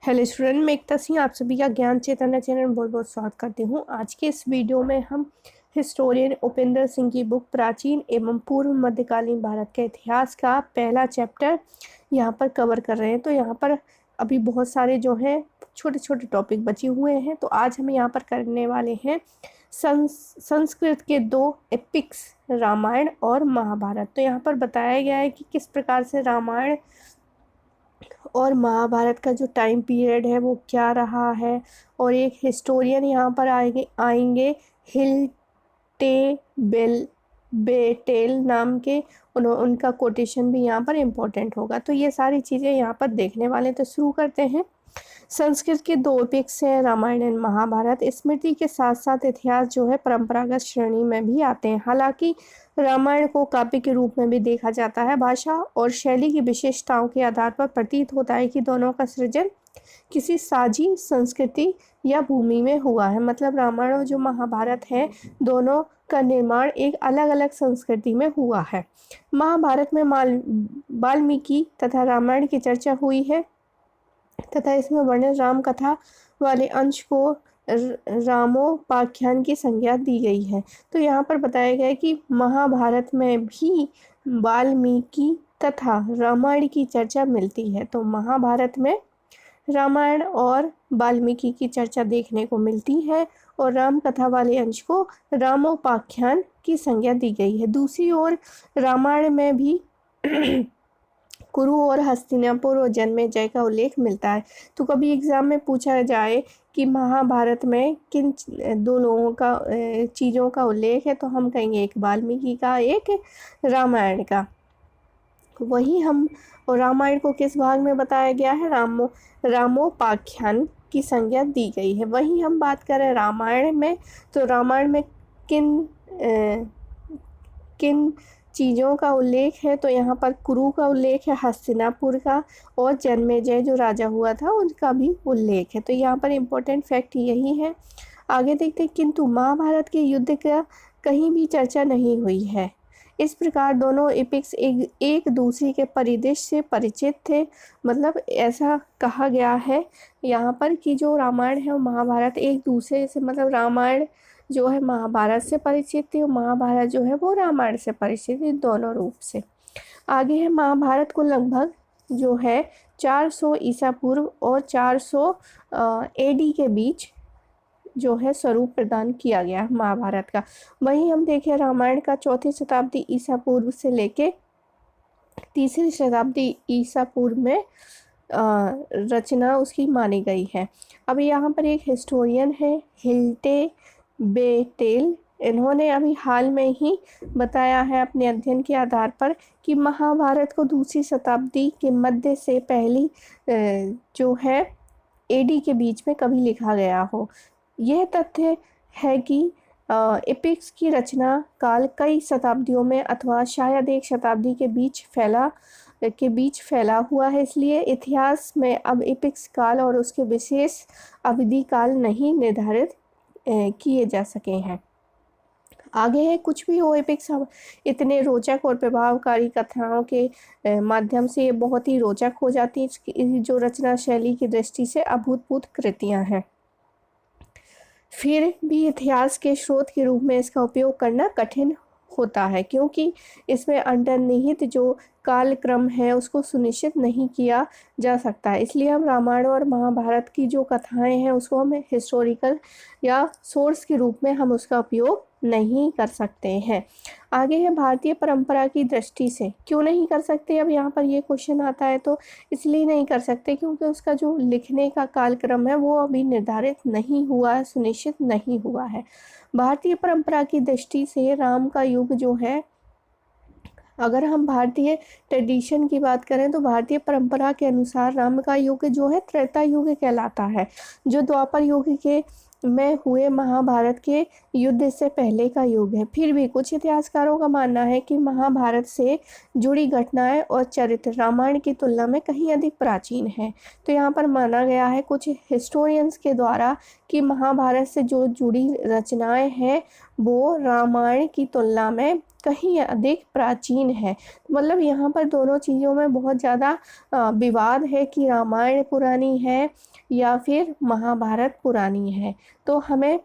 Hello student, मैं एकता सिंह आप सभी का ज्ञान चैतन्य चैनल में बहुत बहुत स्वागत करती हूँ। आज के इस वीडियो में हम हिस्टोरियन उपेंद्र सिंह की बुक प्राचीन एवं पूर्व मध्यकालीन भारत के इतिहास का पहला चैप्टर यहाँ पर कवर कर रहे हैं। तो यहाँ पर अभी बहुत सारे जो हैं छोटे छोटे टॉपिक बचे हुए हैं। तो आज हम यहाँ पर करने वाले हैं संस्कृत के दो एपिक्स, रामायण और महाभारत। तो यहाँ पर बताया गया है कि किस प्रकार से रामायण और महाभारत का जो टाइम पीरियड है वो क्या रहा है। और एक हिस्टोरियन यहाँ पर आएंगे हिल्टे बेटेल नाम के, उनका कोटेशन भी यहाँ पर इम्पोर्टेंट होगा। तो ये सारी चीज़ें यहाँ पर देखने वाले। तो शुरू करते हैं। संस्कृत के दो एपिक्स हैं, रामायण और महाभारत। स्मृति के साथ साथ इतिहास जो है परंपरागत श्रेणी में भी आते हैं। हालांकि रामायण को काव्य के रूप में भी देखा जाता है। भाषा और शैली की विशेषताओं के आधार पर प्रतीत होता है कि दोनों का सृजन किसी साझी संस्कृति या भूमि में हुआ है। मतलब रामायण और जो महाभारत है, दोनों का निर्माण एक अलग अलग संस्कृति में हुआ है। महाभारत में वाल्मीकि तथा रामायण की चर्चा हुई है तथा इसमें वर्णन राम कथा वाले अंश को रामोपाख्यान की संज्ञा दी गई है। तो यहाँ पर बताया गया है कि महाभारत में भी वाल्मीकि तथा रामायण की चर्चा मिलती है। तो महाभारत में रामायण और वाल्मीकि की चर्चा देखने को मिलती है और राम कथा वाले अंश को रामोपाख्यान की संज्ञा दी गई है। दूसरी ओर रामायण में भी कुरु और हस्तिनापुर और जन्मेजय का उल्लेख मिलता है। तो कभी एग्जाम में पूछा जाए कि महाभारत में किन दो लोगों का चीज़ों का उल्लेख है, तो हम कहेंगे एक वाल्मीकि का, एक रामायण का। वही हम और रामायण को किस भाग में बताया गया है, रामोपाख्यान की संज्ञा दी गई है। वहीं हम बात करें रामायण में, तो रामायण में किन चीज़ों का उल्लेख है, तो यहाँ पर कुरु का उल्लेख है, हस्तिनापुर का, और जन्मेजय जो राजा हुआ था उनका भी उल्लेख है। तो यहाँ पर इम्पोर्टेंट फैक्ट यही है। आगे देखते हैं। किंतु महाभारत के युद्ध का कहीं भी चर्चा नहीं हुई है। इस प्रकार दोनों एपिक्स एक दूसरे के परिदृश्य से परिचित थे। मतलब ऐसा कहा गया है यहाँ पर कि जो रामायण है और महाभारत एक दूसरे से, मतलब रामायण जो है महाभारत से परिचित थी और महाभारत जो है वो रामायण से परिचित थी, दोनों रूप से। आगे है महाभारत को लगभग जो है 400 ईसा पूर्व और 400 एडी के बीच जो है स्वरूप प्रदान किया गया महाभारत का। वहीं हम देखें रामायण का 4वीं शताब्दी ईसा पूर्व से लेके 3री शताब्दी ईसा पूर्व में रचना उसकी मानी गई है। अब यहाँ पर एक हिस्टोरियन है हिल्टे बेटेल। इन्होंने अभी हाल में ही बताया है अपने अध्ययन के आधार पर कि महाभारत को 2री शताब्दी के मध्य से पहली जो है एडी के बीच में कभी लिखा गया हो। यह तथ्य है कि एपिक्स की रचना काल कई शताब्दियों में अथवा शायद एक शताब्दी के बीच फैला हुआ है। इसलिए इतिहास में अब एपिक्स काल और उसके विशेष अवधि काल नहीं निर्धारित किए जा सके हैं। आगे है। कुछ भी हो, एपिक्स इतने रोचक और प्रभावकारी कथाओं के माध्यम से बहुत ही रोचक हो जाती है, जो रचना शैली की दृष्टि से अभूतपूर्व कृतियां हैं। फिर भी इतिहास के स्रोत के रूप में इसका उपयोग करना कठिन होता है, क्योंकि इसमें अंतर्निहित जो कालक्रम है उसको सुनिश्चित नहीं किया जा सकता है। इसलिए हम रामायण और महाभारत की जो कथाएं हैं उसको हम हिस्टोरिकल या सोर्स के रूप में हम उसका उपयोग नहीं कर सकते हैं। आगे है। भारतीय परंपरा की दृष्टि से क्यों नहीं कर सकते। अब यहाँ पर ये क्वेश्चन आता है, तो इसलिए नहीं कर सकते क्योंकि उसका जो लिखने का कालक्रम है वो अभी निर्धारित नहीं हुआ है, सुनिश्चित नहीं हुआ है। भारतीय परंपरा की दृष्टि से राम का युग जो है, अगर हम भारतीय ट्रेडिशन की बात करें तो भारतीय परंपरा के अनुसार राम का युग जो है त्रेता युग कहलाता है, जो द्वापर युग के में हुए महाभारत के युद्ध से पहले का युग है। फिर भी कुछ इतिहासकारों का मानना है कि महाभारत से जुड़ी घटनाएं और चरित्र रामायण की तुलना में कहीं अधिक प्राचीन है। तो यहाँ पर माना गया है कुछ हिस्टोरियंस के द्वारा कि महाभारत से जो जुड़ी रचनाएं हैं वो रामायण की तुलना में कहीं अधिक प्राचीन है। मतलब यहाँ पर दोनों चीज़ों में बहुत ज़्यादा विवाद है कि रामायण पुरानी है या फिर महाभारत पुरानी है। तो हमें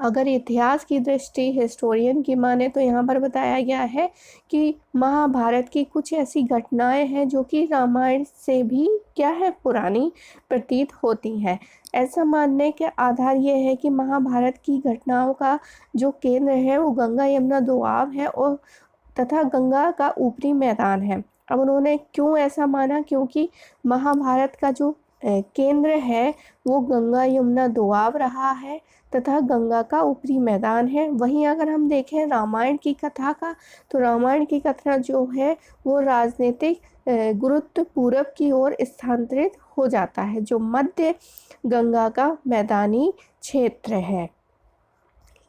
अगर इतिहास की दृष्टि हिस्टोरियन की माने तो यहाँ पर बताया गया है कि महाभारत की कुछ ऐसी घटनाएं हैं जो कि रामायण से भी क्या है पुरानी प्रतीत होती हैं। ऐसा मानने के आधार ये है कि महाभारत की घटनाओं का जो केंद्र है वो गंगा यमुना दोआब है और तथा गंगा का ऊपरी मैदान है। अब उन्होंने क्यों ऐसा माना, क्योंकि महाभारत का जो केंद्र है वो गंगा यमुना दोआब रहा है तथा गंगा का ऊपरी मैदान है। वहीं अगर हम देखें रामायण की कथा का, तो रामायण की कथा जो है वो राजनीतिक गुरुत्व पूरब की ओर स्थानांतरित हो जाता है, जो मध्य गंगा का मैदानी क्षेत्र है।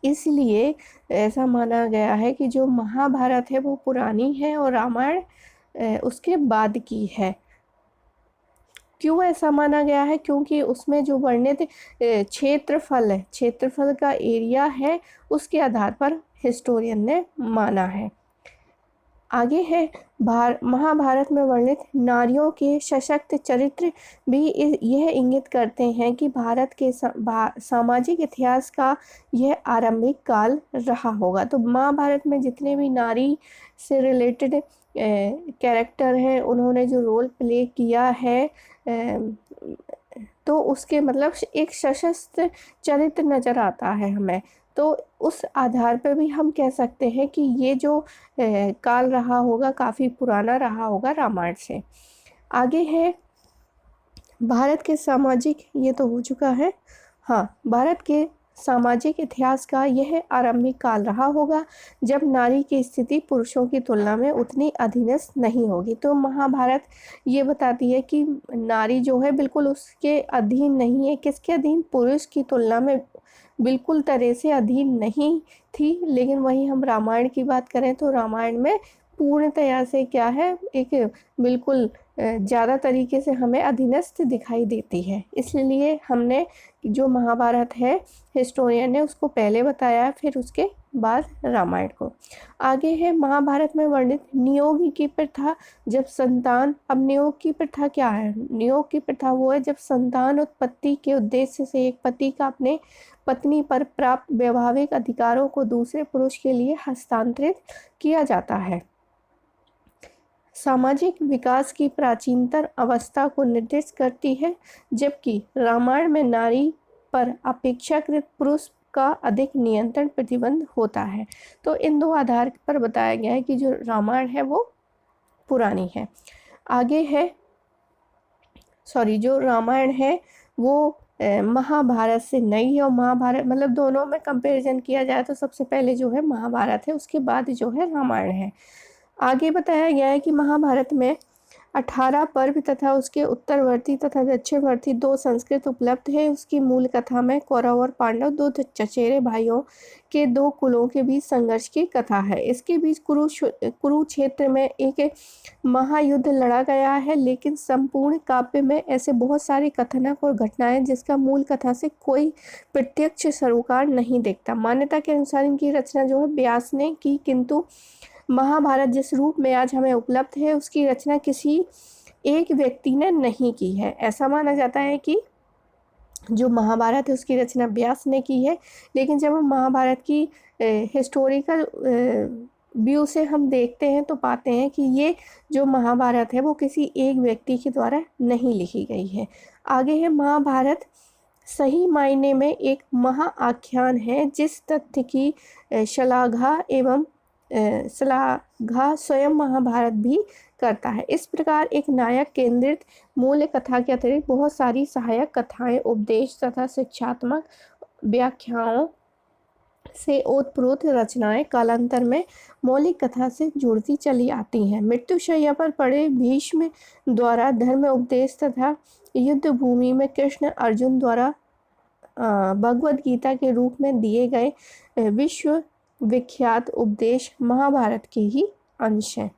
इसलिए ऐसा माना गया है कि जो महाभारत है वो पुरानी है और रामायण उसके बाद की है। क्यों ऐसा माना गया है, क्योंकि उसमें जो वर्णित क्षेत्रफल है, क्षेत्रफल का एरिया है, उसके आधार पर हिस्टोरियन ने माना है। आगे है महाभारत में वर्णित नारियों के सशक्त चरित्र भी यह इंगित करते हैं कि भारत के सामाजिक इतिहास का यह आरंभिक काल रहा होगा। तो महाभारत में जितने भी नारी से रिलेटेड कैरेक्टर हैं, उन्होंने जो रोल प्ले किया है तो उसके मतलब एक सशस्त्र चरित्र नज़र आता है हमें। तो उस आधार पर भी हम कह सकते हैं कि ये जो काल रहा होगा काफ़ी पुराना रहा होगा रामायण से। आगे है भारत के सामाजिक, ये तो हो चुका है। हाँ, भारत के सामाजिक इतिहास का यह आरंभिक काल रहा होगा जब नारी की स्थिति पुरुषों की तुलना में उतनी अधीनस्थ नहीं होगी। तो महाभारत ये बताती है कि नारी जो है बिल्कुल उसके अधीन नहीं है। किसके अधीन? पुरुष की तुलना में बिल्कुल तरह से अधीन नहीं थी। लेकिन वहीं हम रामायण की बात करें तो रामायण में पूर्णतया से क्या है, एक बिल्कुल ज़्यादा तरीके से हमें अधीनस्थ दिखाई देती है। इसलिए हमने जो महाभारत है हिस्टोरियन ने उसको पहले बताया, फिर उसके बाद रामायण को। आगे है महाभारत में वर्णित नियोग की प्रथा। जब संतान, अब नियोग की प्रथा क्या है? नियोग की प्रथा वो है जब संतान उत्पत्ति के उद्देश्य से एक पति का अपने पत्नी पर प्राप्त वैवाहिक अधिकारों को दूसरे पुरुष के लिए हस्तांतरित किया जाता है। सामाजिक विकास की प्राचीनतर अवस्था को निर्दिष्ट करती है, जबकि रामायण में नारी पर अपेक्षाकृत पुरुष का अधिक नियंत्रण प्रतिबंध होता है। तो इन दो आधार पर बताया गया है कि जो रामायण है वो पुरानी है। आगे है जो रामायण है वो महाभारत से नई है। और महाभारत मतलब दोनों में कंपैरिजन किया जाए तो सबसे पहले जो है महाभारत है, उसके बाद जो है रामायण है। आगे बताया गया है कि महाभारत में 18 पर्व तथा उसके उत्तरवर्ती तथा दक्षिणवर्ती 2 संस्कृत उपलब्ध है। उसकी मूल कथा में कौरव और पांडव 2 चचेरे भाइयों के 2 कुलों के बीच संघर्ष की कथा है। इसके बीच कुरुक्षेत्र में एक महायुद्ध लड़ा गया है, लेकिन संपूर्ण काव्य में ऐसे बहुत सारे कथनक और घटनाएं जिसका मूल कथा से कोई प्रत्यक्ष सरोकार नहीं दिखता। मान्यता के अनुसार इनकी रचना जो है व्यास ने की, किंतु महाभारत जिस रूप में आज हमें उपलब्ध है उसकी रचना किसी एक व्यक्ति ने नहीं की है। ऐसा माना जाता है कि जो महाभारत है उसकी रचना व्यास ने की है, लेकिन जब हम महाभारत की हिस्टोरिकल व्यू से हम देखते हैं तो पाते हैं कि ये जो महाभारत है वो किसी एक व्यक्ति के द्वारा नहीं लिखी गई है। आगे है महाभारत सही मायने में एक महाआख्यान है जिस तथ्य की श्लाघा स्वयं महाभारत भी करता है। इस प्रकार एक नायक केंद्रित मूल कथा के अतिरिक्त बहुत सारी सहायक कथाएं, उपदेश तथा शिक्षात्मक व्याख्याओं से ओतप्रोत रचनाएं कालांतर में मौलिक कथा से जुड़ती चली आती हैं। मृत्युशैया पर पड़े भीष्म द्वारा धर्म उपदेश तथा युद्ध भूमि में कृष्ण अर्जुन द्वारा भगवद गीता के रूप में दिए गए विश्व विख्यात उपदेश महाभारत के ही अंश हैं।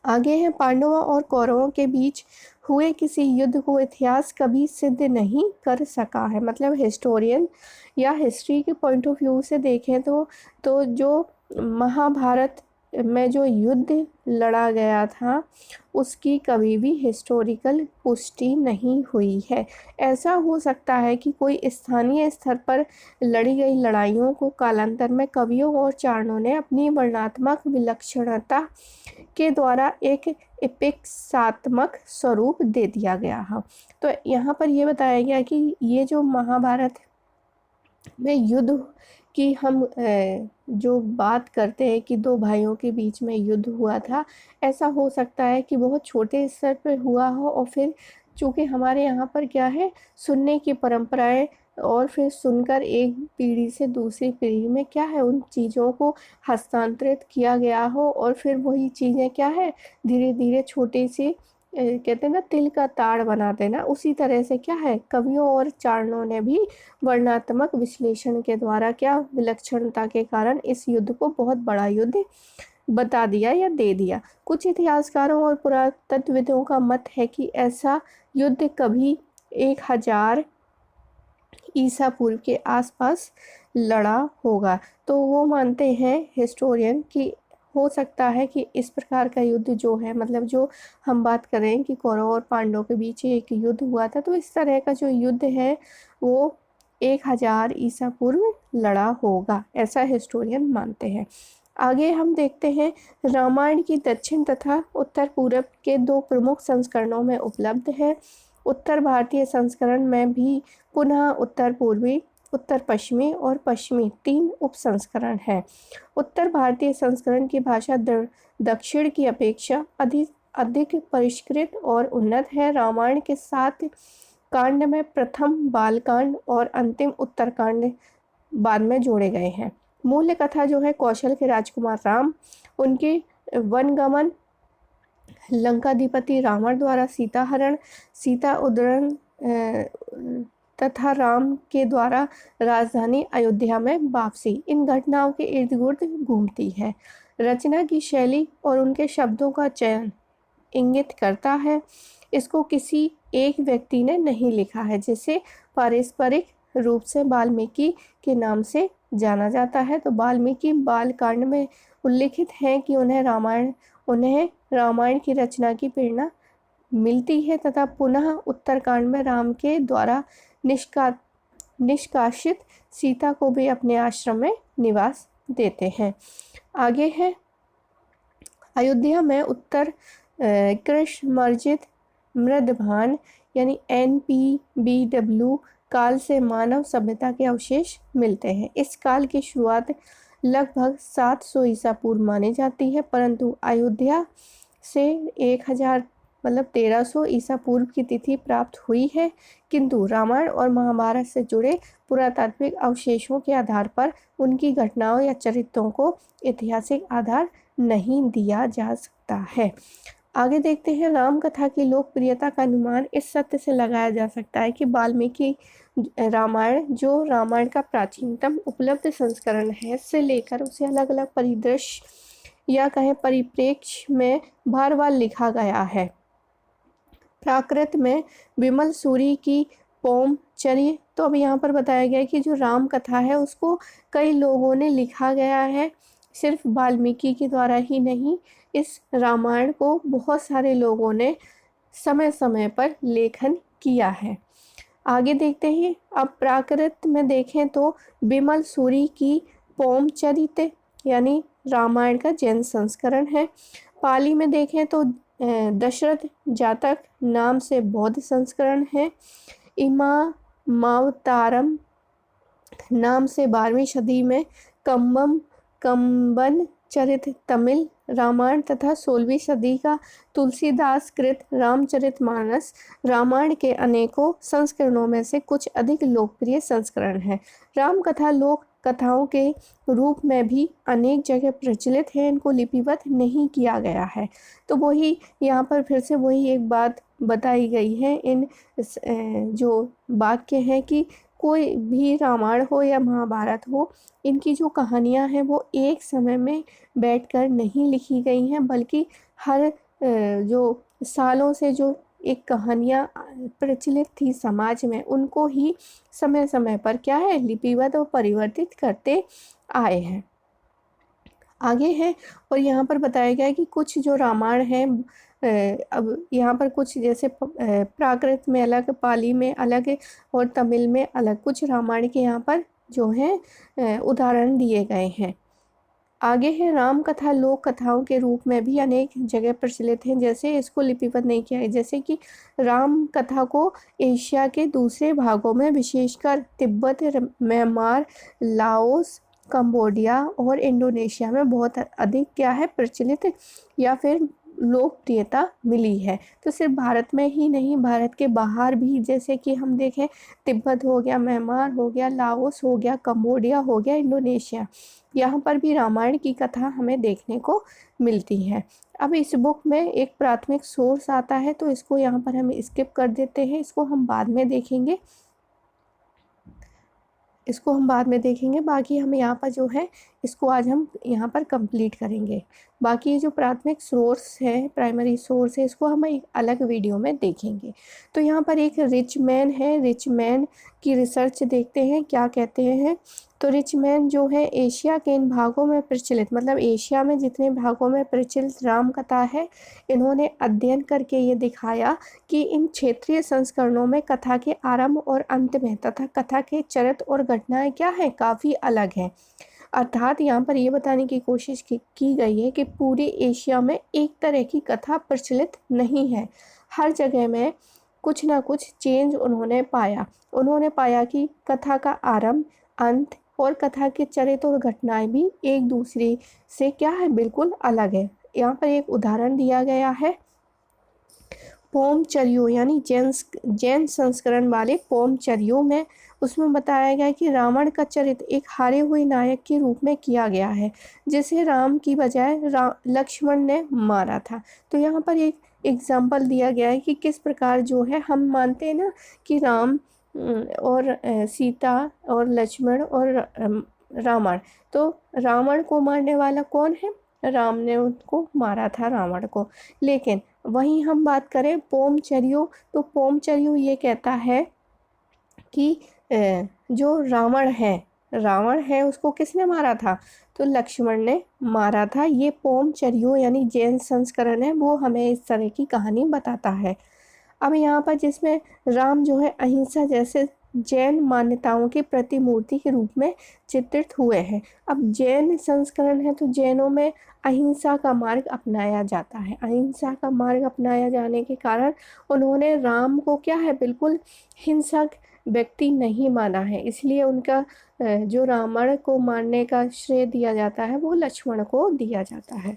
आगे है पांडवों और कौरवों के बीच हुए किसी युद्ध को इतिहास कभी सिद्ध नहीं कर सका है। मतलब हिस्टोरियन या हिस्ट्री के पॉइंट ऑफ व्यू से देखें तो जो महाभारत में जो युद्ध लड़ा गया था उसकी कभी भी हिस्टोरिकल पुष्टि नहीं हुई है। ऐसा हो सकता है कि कोई स्थानीय स्तर पर लड़ी गई लड़ाइयों को कालांतर में कवियों और चारणों ने अपनी वर्णनात्मक विलक्षणता के द्वारा एक एपिक्सात्मक स्वरूप दे दिया गया है। तो यहाँ पर ये बताया गया कि ये जो महाभारत में युद्ध की हम जो बात करते हैं कि दो भाइयों के बीच में युद्ध हुआ था, ऐसा हो सकता है कि बहुत छोटे स्तर पर हुआ हो और फिर चूँकि हमारे यहाँ पर क्या है, सुनने की परंपराएं और फिर सुनकर एक पीढ़ी से दूसरी पीढ़ी में क्या है उन चीज़ों को हस्तांतरित किया गया हो और फिर वही चीज़ें क्या है धीरे धीरे छोटे से कहते हैं ना तिल का ताड़ बना देना, उसी तरह से क्या है कवियों और चारणों ने भी वर्णनात्मक विश्लेषण के द्वारा क्या विलक्षणता के कारण इस युद्ध को बहुत बड़ा युद्ध बता दिया या दे दिया। कुछ इतिहासकारों और पुरातत्वविदों का मत है कि ऐसा युद्ध कभी 1000 ईसा पूर्व के आसपास लड़ा होगा। तो वो मानते हैं हिस्टोरियन कि हो सकता है कि इस प्रकार का युद्ध जो है, मतलब जो हम बात करें कि कौरव और पांडवों के बीच एक युद्ध हुआ था, तो इस तरह का जो युद्ध है वो 1000 ईसा पूर्व लड़ा होगा, ऐसा हिस्टोरियन मानते हैं। आगे हम देखते हैं रामायण की दक्षिण तथा उत्तर पूर्व के दो प्रमुख संस्करणों में उपलब्ध है। उत्तर भारतीय संस्करण में भी पुनः उत्तर पूर्वी, उत्तर पश्चिमी और पश्चिमी 3 उप संस्करण हैं। उत्तर भारतीय संस्करण की भाषा दक्षिण की अपेक्षा अधिक परिष्कृत और उन्नत है। रामायण के 7 कांड में प्रथम बालकांड और अंतिम उत्तरकांड बाद में जोड़े गए हैं। मूल कथा जो है कौशल के राजकुमार राम, उनके वनगमन, लंकाधिपति रावण द्वारा सीता हरण, सीता उद्धरण तथा राम के द्वारा राजधानी अयोध्या में वापसी, इन घटनाओं के इर्द गिर्द घूमती है। रचना की शैली और उनके शब्दों का चयन इंगित करता है इसको किसी एक व्यक्ति ने नहीं लिखा है, जिसे पारस्परिक रूप से वाल्मीकि के नाम से जाना जाता है। तो वाल्मीकि बालकांड में उल्लिखित है कि उन्हें रामायण की रचना की प्रेरणा मिलती है तथा पुनः उत्तरकांड में राम के द्वारा निष्कासित सीता को भी अपने आश्रम में निवास देते हैं। आगे है अयोध्या में उत्तर कृष्णमर्जित मृदभान यानी NPBW काल से मानव सभ्यता के अवशेष मिलते हैं। इस काल की शुरुआत लगभग 700 ईसा पूर्व मानी जाती है, परंतु अयोध्या से 1300 ईसा पूर्व की तिथि प्राप्त हुई है, किंतु रामायण और महाभारत से जुड़े पुरातात्विक अवशेषों के आधार पर उनकी घटनाओं या चरित्रों को ऐतिहासिक आधार नहीं दिया जा सकता है। आगे देखते हैं राम कथा की लोकप्रियता का अनुमान इस सत्य से लगाया जा सकता है कि वाल्मीकि रामायण जो रामायण का प्राचीनतम उपलब्ध संस्करण है से लेकर उसे अलग अलग परिदृश्य या कहें परिप्रेक्ष्य में बार बार लिखा गया है। प्राकृत में विमल सूरी की पोम चलिए, तो अब यहाँ पर बताया गया है कि जो राम कथा है उसको कई लोगों ने लिखा गया है, सिर्फ वाल्मीकि के द्वारा ही नहीं, इस रामायण को बहुत सारे लोगों ने समय समय पर लेखन किया है। आगे देखते हैं, अब प्राकृत में देखें तो विमल सूरी की पोमचरित यानी रामायण का जैन संस्करण है। पाली में देखें तो दशरथ जातक नाम से बौद्ध संस्करण है। इमामावतारम नाम से 12वीं सदी में कंबन चरित तमिल रामायण तथा 16वीं सदी का तुलसीदास कृत रामचरितमानस रामायण के अनेकों संस्करणों में से कुछ अधिक लोकप्रिय संस्करण है। राम कथा लोक कथाओं के रूप में भी अनेक जगह प्रचलित है, इनको लिपिबद्ध नहीं किया गया है। तो वही यहाँ पर फिर से वही एक बात बताई गई है, इन जो वाक्य हैं कि कोई भी रामायण हो या महाभारत हो, इनकी जो कहानियाँ हैं वो एक समय में बैठकर नहीं लिखी गई हैं, बल्कि हर जो सालों से जो एक कहानियाँ प्रचलित थी समाज में, उनको ही समय समय पर क्या है लिपिबद्ध और परिवर्तित करते आए हैं। आगे है। और यहाँ पर बताया गया है कि कुछ जो रामायण है, अब यहाँ पर कुछ जैसे प्राकृत में अलग, पाली में अलग और तमिल में अलग, कुछ रामायण के यहाँ पर जो है उदाहरण दिए गए हैं। आगे है राम कथा लोक कथाओं के रूप में भी अनेक जगह प्रचलित हैं, जैसे इसको लिपिबद्ध नहीं किया है। जैसे कि राम कथा को एशिया के दूसरे भागों में, विशेषकर तिब्बत, म्यांमार, लाओस, कंबोडिया और इंडोनेशिया में बहुत अधिक क्या है प्रचलित या फिर लोकप्रियता मिली है। तो सिर्फ भारत में ही नहीं, भारत के बाहर भी, जैसे कि हम देखें तिब्बत हो गया, म्यांमार हो गया, लाओस हो गया, कंबोडिया हो गया, इंडोनेशिया, यहाँ पर भी रामायण की कथा हमें देखने को मिलती है। अब इस बुक में एक प्राथमिक सोर्स आता है, तो इसको यहाँ पर हम स्किप कर देते हैं, इसको हम बाद में देखेंगे, बाकी हम यहाँ पर जो है इसको आज हम यहाँ पर कंप्लीट करेंगे। बाकी ये जो प्राथमिक सोर्स है, प्राइमरी सोर्स है, इसको हम एक अलग वीडियो में देखेंगे। तो यहाँ पर एक रिच मैन है, रिच मैन की रिसर्च देखते हैं क्या कहते हैं। तो रिच मैन जो है एशिया के इन भागों में प्रचलित, मतलब एशिया में जितने भागों में प्रचलित राम कथा है, इन्होंने अध्ययन करके ये दिखाया कि इन क्षेत्रीय संस्करणों में कथा के आरंभ और अंत में तथा कथा के चरित्र और घटनाएं क्या हैं, काफ़ी अलग हैं। अर्थात यहाँ पर ये बताने की कोशिश की गई है कि पूरे एशिया में एक तरह की कथा प्रचलित नहीं है, हर जगह में कुछ ना कुछ चेंज उन्होंने पाया कि कथा का आरंभ, अंत और कथा के चरित्र और घटनाएं भी एक दूसरे से क्या है, बिल्कुल अलग है। यहाँ पर एक उदाहरण दिया गया है, पोमचरियो यानी जैन संस्करण वाले पोमचरियो में, उसमें बताया गया है कि रावण का चरित्र एक हारे हुए नायक के रूप में किया गया है, जिसे राम की बजाय लक्ष्मण ने मारा था। तो यहाँ पर एक एग्जाम्पल दिया गया है कि किस प्रकार जो है हम मानते हैं ना कि राम और सीता और लक्ष्मण और रावण, तो रावण को मारने वाला कौन है, राम ने उनको मारा था रावण को। लेकिन वहीं हम बात करें पोमचरियो, तो पोमचरियो ये कहता है कि जो रावण है उसको किसने मारा था, तो लक्ष्मण ने मारा था। ये पोमचरियो यानी जैन संस्करण है, वो हमें इस तरह की कहानी बताता है। अब यहाँ पर जिसमें राम जो है अहिंसा जैसे जैन मान्यताओं की प्रतिमूर्ति के रूप में चित्रित हुए हैं। अब जैन संस्करण है, तो जैनों में अहिंसा का मार्ग अपनाया जाता है। अहिंसा का मार्ग अपनाया जाने के कारण उन्होंने राम को क्या है, बिल्कुल हिंसक व्यक्ति नहीं माना है, इसलिए उनका जो रावण को मारने का श्रेय दिया जाता है वो लक्ष्मण को दिया जाता है।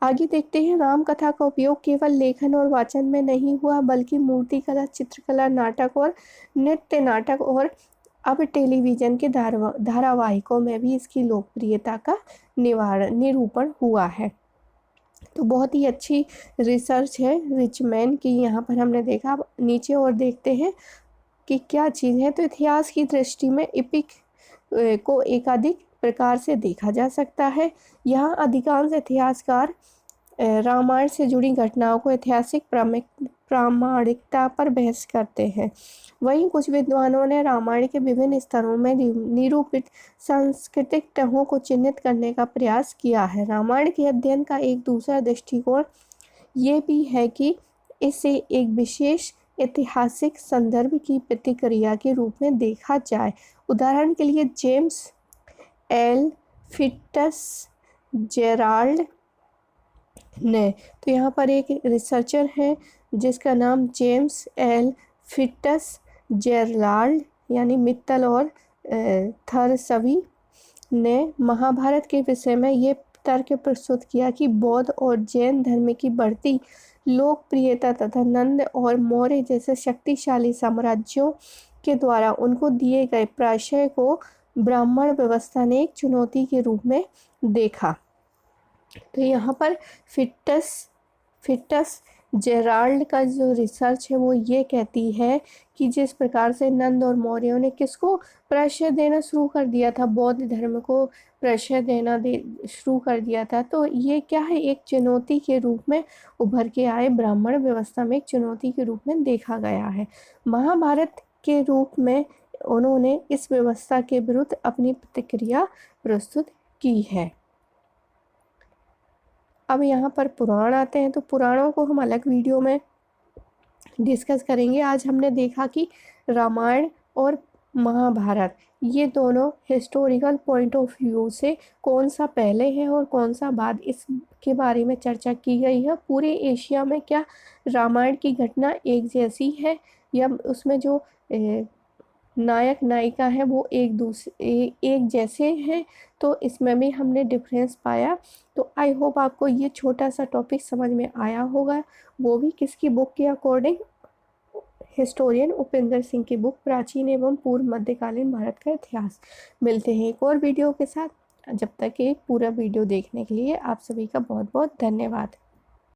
आगे देखते हैं, राम कथा का उपयोग केवल लेखन और वाचन में नहीं हुआ, बल्कि मूर्तिकला, चित्रकला, नाटक और नृत्य नाटक और अब टेलीविज़न के धारावाहिकों में भी इसकी लोकप्रियता का निरूपण हुआ है। तो बहुत ही अच्छी रिसर्च है रिचमैन की, यहाँ पर हमने देखा। अब नीचे और देखते हैं कि क्या चीज़ है। तो इतिहास की दृष्टि में एपिक को एकाधिक प्रकार से देखा जा सकता है। यहाँ अधिकांश इतिहासकार रामायण से जुड़ी घटनाओं को ऐतिहासिक प्रामाणिकता पर बहस करते हैं। वहीं कुछ विद्वानों ने रामायण के विभिन्न स्तरों में निरूपित सांस्कृतिक तहों को चिन्हित करने का प्रयास किया है। रामायण के अध्ययन का एक दूसरा दृष्टिकोण ये भी है कि इसे एक विशेष ऐतिहासिक संदर्भ की प्रतिक्रिया के रूप में देखा जाए। उदाहरण के लिए जेम्स एल फिट्जजेराल्ड ने, तो यहाँ पर एक रिसर्चर है जिसका नाम जेम्स एल फिट्जजेराल्ड यानी मित्तल और थरसवी ने महाभारत के विषय में ये तर्क प्रस्तुत किया कि बौद्ध और जैन धर्म की बढ़ती लोकप्रियता तथा नंद और मौर्य जैसे शक्तिशाली साम्राज्यों के द्वारा उनको दिए गए प्राशय को ब्राह्मण व्यवस्था ने एक चुनौती के रूप में देखा। तो यहाँ पर फिट्स जेराल्ड का जो रिसर्च है वो ये कहती है कि जिस प्रकार से नंद और मौर्यों ने किसको प्रश्रय देना शुरू कर दिया था, बौद्ध धर्म को प्रश्रय देना शुरू कर दिया था, तो ये क्या है, एक चुनौती के रूप में उभर के आए, ब्राह्मण व्यवस्था में एक चुनौती के रूप में देखा गया है। महाभारत के रूप में उन्होंने इस व्यवस्था के विरुद्ध अपनी प्रतिक्रिया प्रस्तुत की है। अब यहाँ पर पुराण आते हैं, तो पुराणों को हम अलग वीडियो में डिस्कस करेंगे। आज हमने देखा कि रामायण और महाभारत ये दोनों हिस्टोरिकल पॉइंट ऑफ व्यू से कौन सा पहले है और कौन सा बाद, इसके बारे में चर्चा की गई है। पूरे एशिया में क्या रामायण की घटना एक जैसी है, या उसमें जो नायक नायिका है वो एक जैसे हैं, तो इसमें भी हमने डिफरेंस पाया। तो आई होप आपको ये छोटा सा टॉपिक समझ में आया होगा, वो भी किसकी बुक के अकॉर्डिंग, हिस्टोरियन उपेंद्र सिंह की बुक प्राचीन एवं पूर्व मध्यकालीन भारत का इतिहास। मिलते हैं एक और वीडियो के साथ, जब तक एक पूरा वीडियो देखने के लिए आप सभी का बहुत बहुत धन्यवाद।